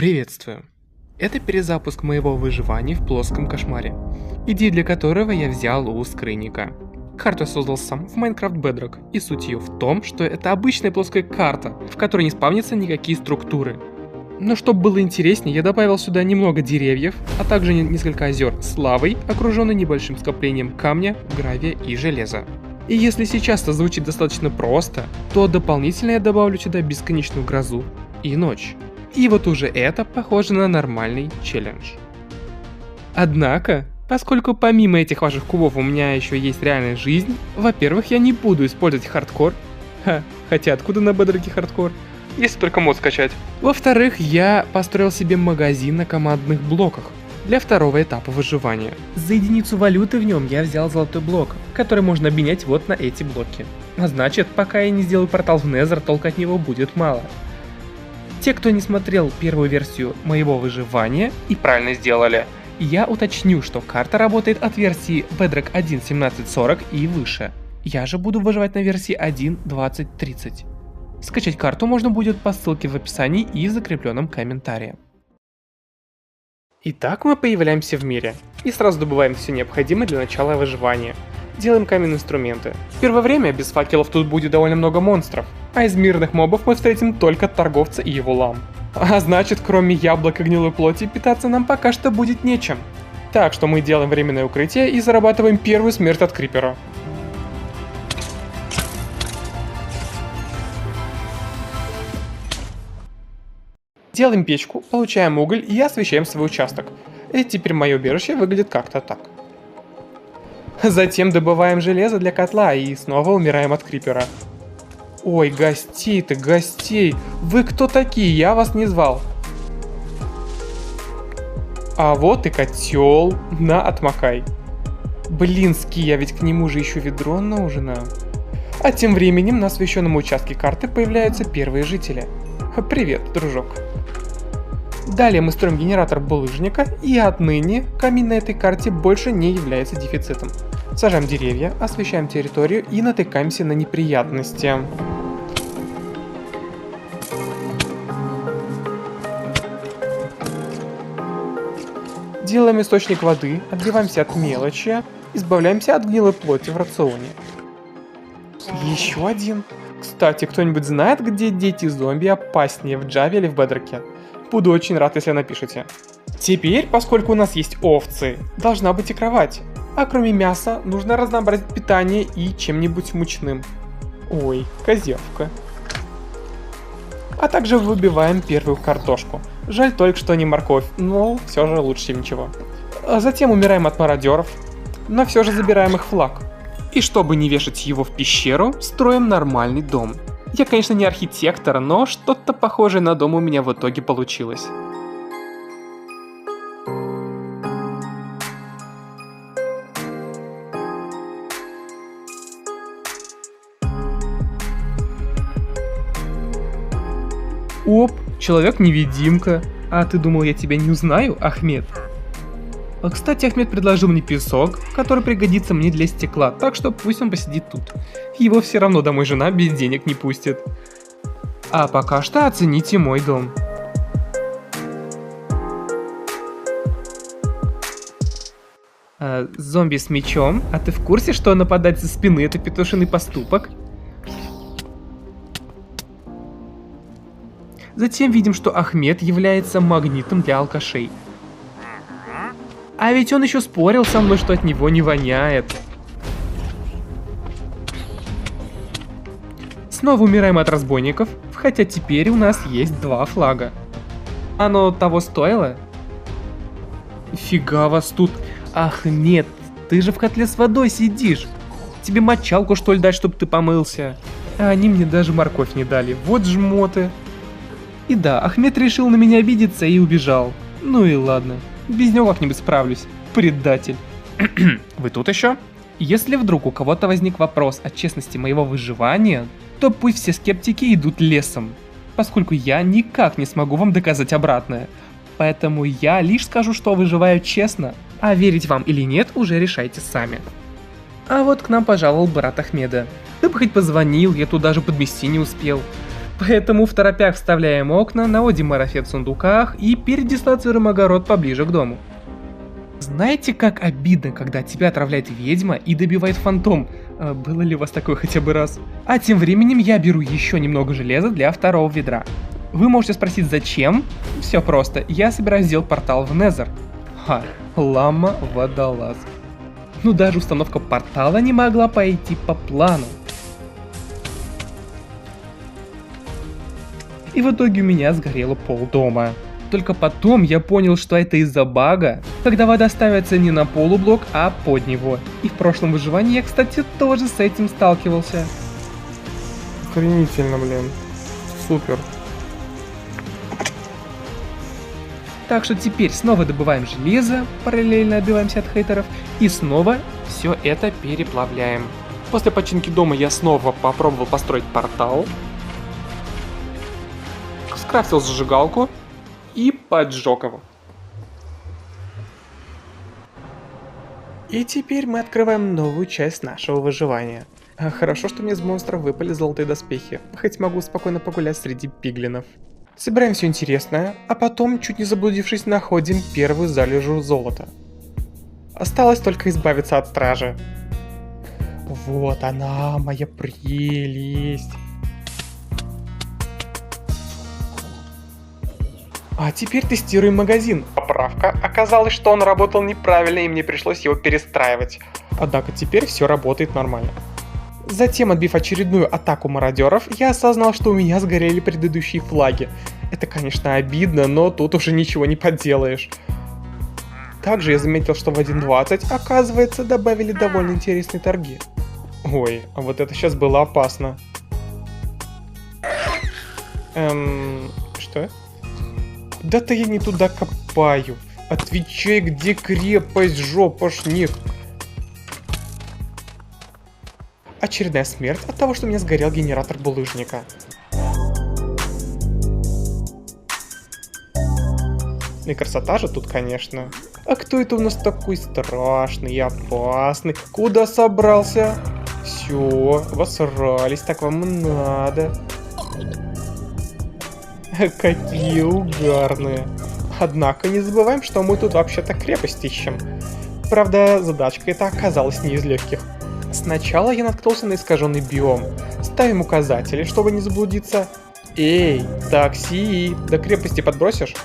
Приветствую. Это перезапуск моего выживания в плоском кошмаре, идею для которого я взял у скрынника. Карту я создал сам в Minecraft Bedrock, и суть ее в том, что это обычная плоская карта, в которой не спавнятся никакие структуры. Но чтобы было интереснее, я добавил сюда немного деревьев, а также несколько озер с лавой, окруженной небольшим скоплением камня, гравия и железа. И если сейчас это звучит достаточно просто, то дополнительно я добавлю сюда бесконечную грозу и ночь. И вот уже это похоже на нормальный челлендж. Однако, поскольку помимо этих ваших кубов у меня еще есть реальная жизнь, во-первых, я не буду использовать хардкор. Хотя откуда на Bedrock хардкор? Если только мод скачать. Во-вторых, я построил себе магазин на командных блоках для второго этапа выживания. За единицу валюты в нем я взял золотой блок, который можно обменять вот на эти блоки. А значит, пока я не сделаю портал в Nether, толку от него будет мало. Те, кто не смотрел первую версию моего выживания и правильно сделали, я уточню, что карта работает от версии Bedrock 1.17.40 и выше. Я же буду выживать на версии 1.20.30. Скачать карту можно будет по ссылке в описании и закрепленном комментарии. Итак, мы появляемся в мире и сразу добываем все необходимое для начала выживания. Делаем каменные инструменты. В первое время без факелов тут будет довольно много монстров, а из мирных мобов мы встретим только торговца и его лам. А значит, кроме яблок и гнилой плоти, питаться нам пока что будет нечем. Так что мы делаем временное укрытие и зарабатываем первую смерть от крипера. Делаем печку, получаем уголь и освещаем свой участок. И теперь мое убежище выглядит как-то так. Затем добываем железо для котла и снова умираем от крипера. Ой, гостей-то, гостей! Вы кто такие? Я вас не звал. А вот и котел. На, отмокай. Блински, я ведь к нему же еще ведро нужно. А тем временем на освещенном участке карты появляются первые жители. Привет, дружок. Далее мы строим генератор булыжника, и отныне камень на этой карте больше не является дефицитом. Сажаем деревья, освещаем территорию и натыкаемся на неприятности. Делаем источник воды, отбиваемся от мелочи, избавляемся от гнилой плоти в рационе. Еще один. Кстати, кто-нибудь знает, где дети зомби опаснее, в Java или в Bedrock? Буду очень рад, если напишите. Теперь, поскольку у нас есть овцы, должна быть и кровать. А кроме мяса, нужно разнообразить питание и чем-нибудь мучным. Ой, козявка. А также выбиваем первую картошку. Жаль только, что не морковь, но все же лучше, чем ничего. А затем умираем от мародеров, но все же забираем их флаг. И чтобы не вешать его в пещеру, строим нормальный дом. Я, конечно, не архитектор, но что-то похожее на дом у меня в итоге получилось. Оп, человек-невидимка. А ты думал, я тебя не узнаю, Ахмед? Кстати, Ахмед предложил мне песок, который пригодится мне для стекла, так что пусть он посидит тут. Его все равно домой жена без денег не пустит. А пока что оцените мой дом. Зомби с мечом, а ты в курсе, что нападать со спины — это петушиный поступок? Затем видим, что Ахмед является магнитом для алкашей. А ведь он еще спорил со мной, что от него не воняет. Снова умираем от разбойников, хотя теперь у нас есть два флага. Оно того стоило? Фига вас тут. Ах, нет, ты же в котле с водой сидишь. Тебе мочалку что ли дать, чтобы ты помылся? А они мне даже морковь не дали, вот жмоты. И да, Ахмед решил на меня обидеться и убежал. Ну и ладно. Без него как-нибудь справлюсь. Предатель. Вы тут еще? Если вдруг у кого-то возник вопрос о честности моего выживания, то пусть все скептики идут лесом, поскольку я никак не смогу вам доказать обратное. Поэтому я лишь скажу, что выживаю честно, а верить вам или нет уже решайте сами. А вот к нам пожаловал брат Ахмеда. Ты бы хоть позвонил, я тут даже подмести не успел. Поэтому в торопях вставляем окна, наводим марафет в сундуках и передислоцируем огород поближе к дому. Знаете, как обидно, когда тебя отравляет ведьма и добивает фантом? Было ли у вас такое хотя бы раз? А тем временем я беру еще немного железа для второго ведра. Вы можете спросить, зачем? Все просто, я собираюсь сделать портал в Незер. Лама-водолаз. Ну даже установка портала не могла пойти по плану. И в итоге у меня сгорело полдома. Только потом я понял, что это из-за бага, когда вода ставится не на полублок, а под него. И в прошлом выживании я, кстати, тоже с этим сталкивался. Охренительно, блин. Супер. Так что теперь снова добываем железо, параллельно отбиваемся от хейтеров, и снова все это переплавляем. После починки дома я снова попробовал построить портал, скрафтил зажигалку и поджег его. И теперь мы открываем новую часть нашего выживания. Хорошо, что мне из монстров выпали золотые доспехи, хоть могу спокойно погулять среди пиглинов. Собираем все интересное, а потом, чуть не заблудившись, находим первую залежу золота. Осталось только избавиться от стражи. Вот она, моя прелесть. А теперь тестируем магазин. Поправка. Оказалось, что он работал неправильно, и мне пришлось его перестраивать. Однако теперь все работает нормально. Затем, отбив очередную атаку мародеров, я осознал, что у меня сгорели предыдущие флаги. Это, конечно, обидно, но тут уже ничего не поделаешь. Также я заметил, что в 1.20, оказывается, добавили довольно интересные торги. Ой, а вот это сейчас было опасно. Что? Куда-то я не туда копаю. Отвечай, где крепость, жопошник. Очередная смерть от того, что у меня сгорел генератор булыжника. И красота же тут, конечно. А кто это у нас такой страшный и опасный? Куда собрался? Все, восрались, так вам и надо. Какие угарные. Однако не забываем, что мы тут вообще-то крепость ищем. Правда, задачка эта оказалась не из легких. Сначала я наткнулся на искаженный биом. Ставим указатели, чтобы не заблудиться. Эй, такси, до крепости подбросишь?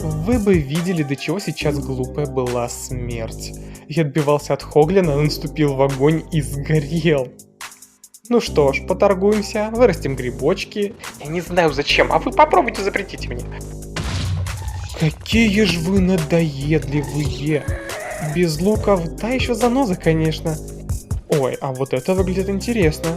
Вы бы видели, до чего сейчас глупая была смерть. Я отбивался от Хоглина, наступил в огонь и сгорел. Ну что ж, поторгуемся, вырастим грибочки. Я не знаю зачем, а вы попробуйте запретите мне. Какие ж вы надоедливые. Без луков, та еще заноза, конечно. Ой, а вот это выглядит интересно.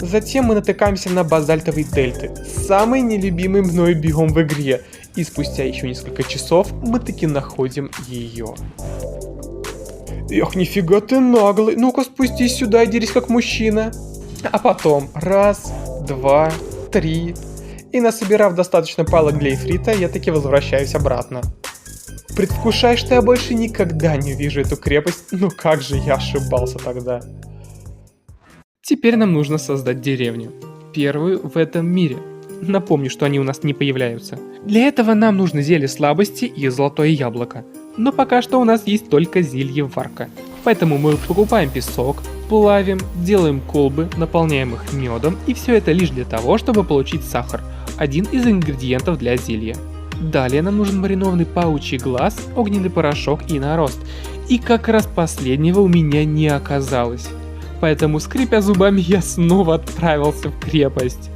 Затем мы натыкаемся на базальтовые дельты. Самый нелюбимый мной биом в игре. И спустя еще несколько часов мы таки находим ее. Эх, нифига ты наглый. Ну-ка спустись сюда и дерись как мужчина. А потом раз, два, три. И насобирав достаточно палок для эфрита, я таки возвращаюсь обратно. Предвкушай, что я больше никогда не увижу эту крепость, ну как же я ошибался тогда. Теперь нам нужно создать деревню. Первую в этом мире. Напомню, что они у нас не появляются. Для этого нам нужно зелье слабости и золотое яблоко. Но пока что у нас есть только зелье варка. Поэтому мы покупаем песок, плавим, делаем колбы, наполняем их медом, и все это лишь для того, чтобы получить сахар. Один из ингредиентов для зелья. Далее нам нужен маринованный паучий глаз, огненный порошок и нарост. И как раз последнего у меня не оказалось. Поэтому, скрипя зубами, я снова отправился в крепость.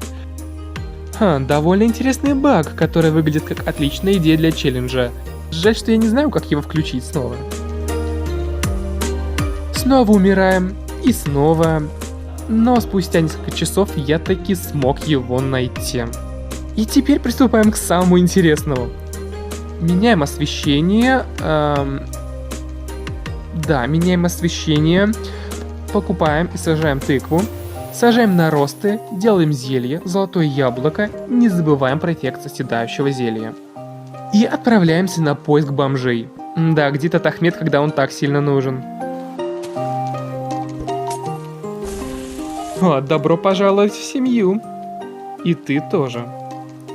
Довольно интересный баг, который выглядит как отличная идея для челленджа. Жаль, что я не знаю, как его включить снова. Снова умираем, и снова. Но спустя несколько часов я таки смог его найти. И теперь приступаем к самому интересному. Меняем освещение. Меняем освещение. Покупаем и сажаем тыкву. Сажаем наросты, делаем зелье, золотое яблоко. Не забываем про эффект соседающего зелья. И отправляемся на поиск бомжей. Да, где тот Ахмед, когда он так сильно нужен. Добро пожаловать в семью. И ты тоже.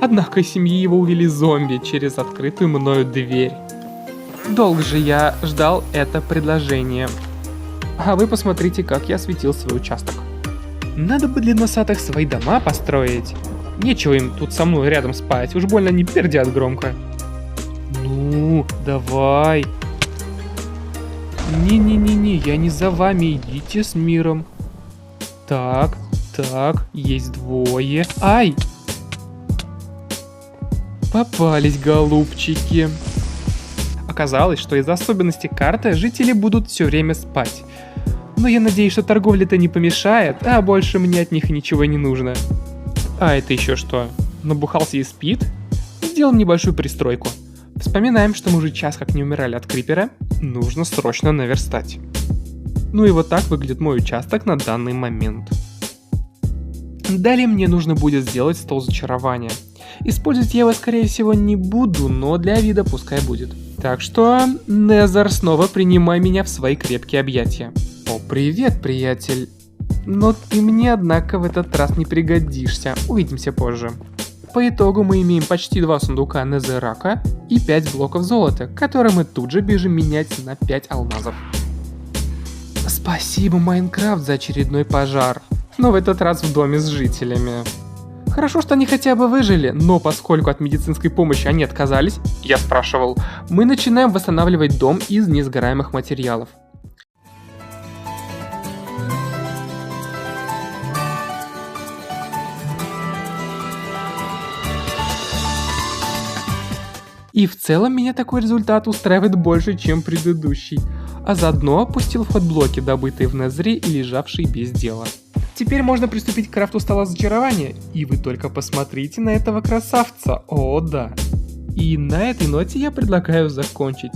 Однако из семьи его увели зомби через открытую мною дверь. Долго же я ждал это предложение. А вы посмотрите, как я осветил свой участок. Надо бы для носатых свои дома построить. Нечего им тут со мной рядом спать, уж больно они пердят громко. Ну, давай. Не-не-не-не, я не за вами, идите с миром. Так, есть двое. Ай! Попались, голубчики. Оказалось, что из-за особенностей карты жители будут все время спать. Но я надеюсь, что торговля-то не помешает, а больше мне от них ничего не нужно. А это еще что? Набухался и спит? Сделаем небольшую пристройку. Вспоминаем, что мы уже час как не умирали от крипера. Нужно срочно наверстать. Ну и вот так выглядит мой участок на данный момент. Далее мне нужно будет сделать стол зачарования. Использовать я его, скорее всего, не буду, но для вида пускай будет. Так что, Незер, снова принимай меня в свои крепкие объятия. О, привет, приятель. Но ты мне, однако, в этот раз не пригодишься. Увидимся позже. По итогу мы имеем почти 2 сундука Незерака и 5 блоков золота, которые мы тут же бежим менять на 5 алмазов. Спасибо, Майнкрафт, за очередной пожар. Но в этот раз в доме с жителями. Хорошо, что они хотя бы выжили, но поскольку от медицинской помощи они отказались, я спрашивал, мы начинаем восстанавливать дом из несгораемых материалов. И в целом меня такой результат устраивает больше, чем предыдущий. А заодно опустил в ход блоки, добытые в Незере и лежавшие без дела. Теперь можно приступить к крафту стола зачарования, и вы только посмотрите на этого красавца, о да. И на этой ноте я предлагаю закончить.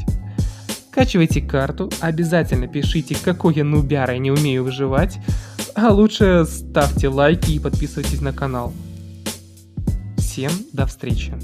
Качивайте карту, обязательно пишите, какой я нубяра и не умею выживать, а лучше ставьте лайки и подписывайтесь на канал. Всем до встречи.